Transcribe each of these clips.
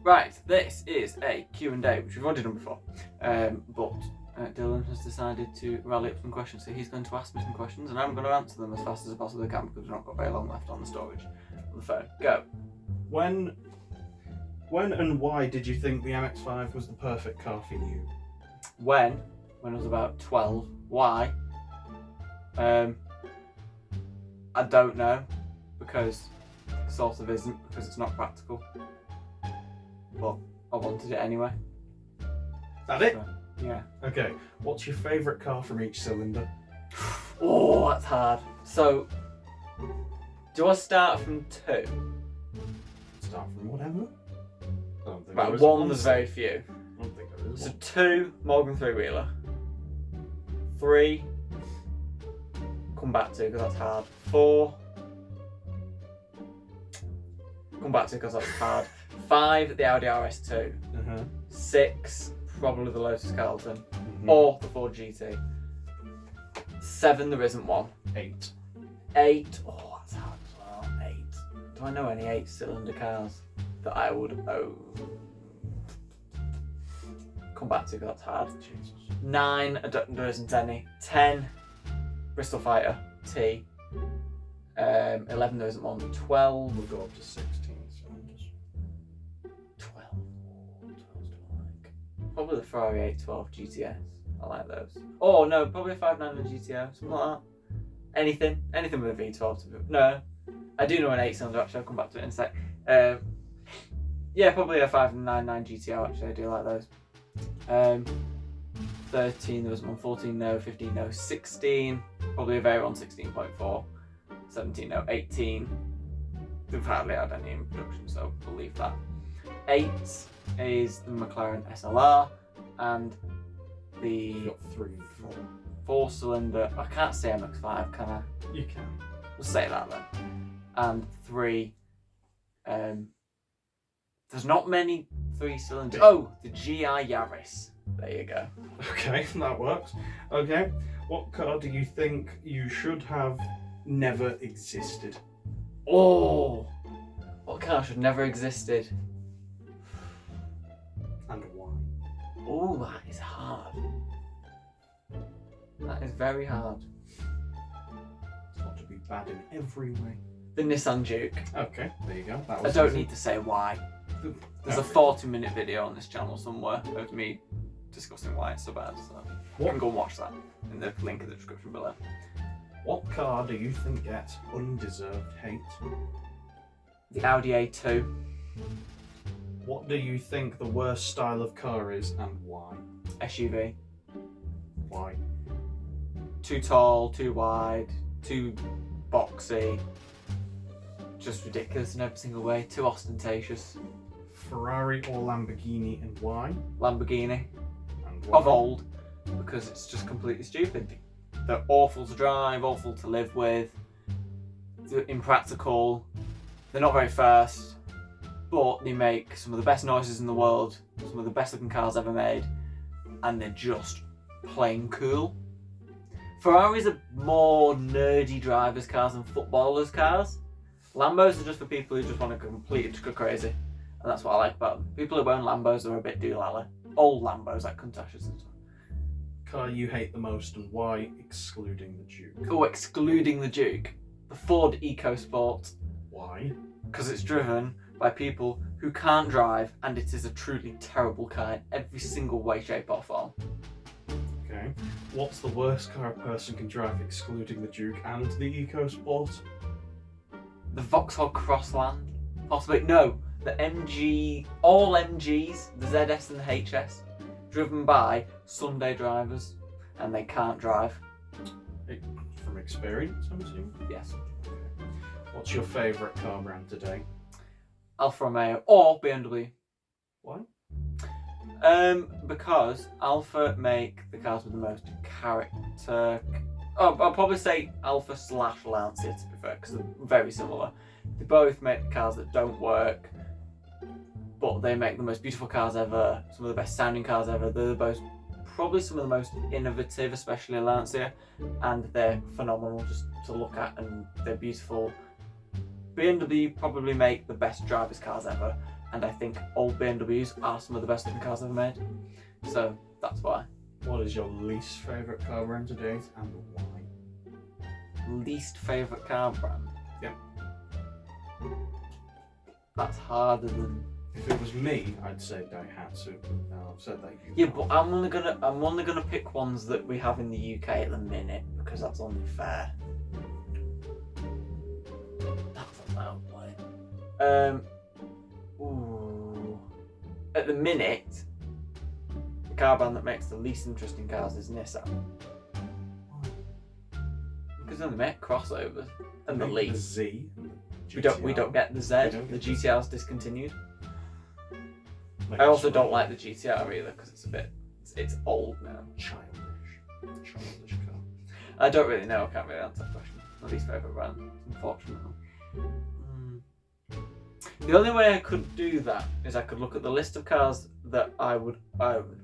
Right, this is a Q&A, which we've already done before, but Dylan has decided to rally up some questions, so he's going to ask me some questions, and I'm going to answer them as fast as I possibly can because we've not got very long left on the storage on the phone. Go. When and why did you think the MX-5 was the perfect car for you? When I was about 12. Why? I don't know, because it sort of isn't, because it's not practical. But I wanted it anyway. That it? So, yeah. Okay. What's your favourite car from each cylinder? Oh, that's hard. So, do I start from 2? Start from whatever. I don't think Right, there is one, there's very few. I don't think there is So one. 2, Morgan 3-wheeler. 3, come back to because that's hard. 4, come back to because that's hard. 5, the Audi RS2. 6, probably the Lotus Carlton. Or the Ford GT. 7, there isn't one. 8. 8, oh, that's hard as well. 8. Do I know any 8-cylinder cars that I would own? Come back to because that's hard. Jesus. 9, there isn't any. 10, Bristol Fighter T. 11, there isn't one. 12, We'll go up to 16 cylinders. 12. Oh, 12's do I like? Probably the Ferrari 812 GTS. I like those. Oh no, probably a 599 GTO, something like that. Anything with a V12 to be. No, I do know an 8-cylinder actually. I'll come back to it in a sec. Yeah, probably a 599 GTO actually. I do like those. 13, there wasn't one. 14, no. 15, no. 16, probably a Veyron 16.4. 17, no. 18, we've hardly had any in production, so we'll leave that. 8 is the McLaren SLR, and the You've got 3 and 4. 4-cylinder, I can't say MX-5, can I? You can. We'll say that then. And 3, there's not many 3-cylinders. Oh, the GI Yaris. There you go. Okay, that works. Okay. What car do you think you should have never existed? Oh, what car should never existed? And why? Oh, that is hard. That is very hard. It's got to be bad in every way. The Nissan Duke. Okay, there you go. That I was don't easy. need to say why. There's a Okay. 40-minute video on this channel somewhere of me discussing why it's so bad. So you can go and watch that in the link in the description below. What car do you think gets undeserved hate? The Audi A2. What do you think the worst style of car is and why? SUV. Why? Too tall, too wide, too boxy. Just ridiculous in every single way. Too ostentatious. Ferrari or Lamborghini and why? Lamborghini. And why? Of old. Because it's just completely stupid. They're awful to drive, awful to live with. They're impractical. They're not very fast. But they make some of the best noises in the world. Some of the best looking cars ever made. And they're just plain cool. Ferraris are more nerdy drivers' cars than footballers' cars. Lambos are just for people who just want to completely just go crazy. And that's what I like about them. People who own Lambos are a bit doolally. Old Lambos like Countachas and stuff. Car you hate the most and why, excluding the Duke? Oh, excluding the Duke. The Ford EcoSport. Why? Because it's driven by people who can't drive, and it is a truly terrible car in every single way, shape or form. Okay. What's the worst car a person can drive, excluding the Duke and the EcoSport? The Vauxhall Crossland. Possibly, no. The MG, all MGs, the ZS and the HS, driven by Sunday drivers, and they can't drive. From experience, I'm assuming? Yes. What's your favourite car brand today? Alfa Romeo or BMW. Why? Because Alfa make the cars with the most character. Oh, I'll probably say Alfa / Lancia to be fair, because they're very similar. They both make cars that don't work, but they make the most beautiful cars ever, some of the best sounding cars ever. They're both probably some of the most innovative, especially Lancia, and they're phenomenal just to look at, and they're beautiful. BMW probably make the best drivers' cars ever, and I think old BMWs are some of the best looking cars ever made. So that's why. What is your least favourite car brand to date and why? Least favourite car brand? Yeah. That's harder than. If it was me, I'd say Daihatsu. Now I've said that you. Yeah, but I'm only gonna pick ones that we have in the UK at the minute because that's only fair. That's a loud play. Ooh. At the minute, the car brand that makes the least interesting cars is Nissan. Because they only make crossovers and the Maybe least. the Z. We don't get the Z. We don't The get the Z. GTR's discontinued. Like I also it's don't like the GTR either because it's old now. childish car. I don't really know. I can't really answer that question. My least favourite brand, unfortunately. The only way I could do that is I could look at the list of cars that I would own,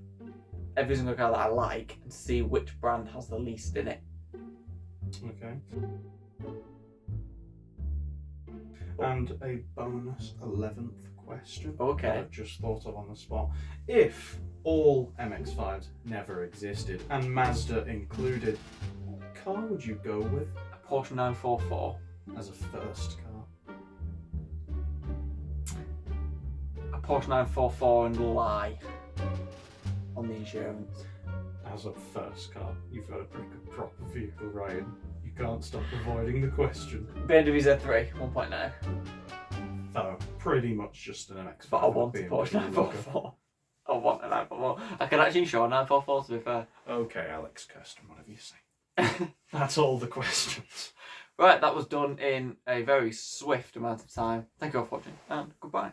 every single car that I like, and see which brand has the least in it. Okay. And a bonus 11th question. Okay. That I've just thought of on the spot. If all MX-5s never existed, and Mazda included, what car would you go with A Porsche 944. as a first car? A Porsche 944 and lie on the insurance. As a first car, you've got to pick a proper vehicle, Ryan. You can't stop avoiding the question. BMW Z3 1.9. So, pretty much just an MX-5. But I want a with Porsche BMW logo. 944. I want a 944. I can actually insure a 944 to be fair. Okay, Alex Kirsten, whatever you say. That's all the questions. Right, that was done in a very swift amount of time. Thank you all for watching and goodbye.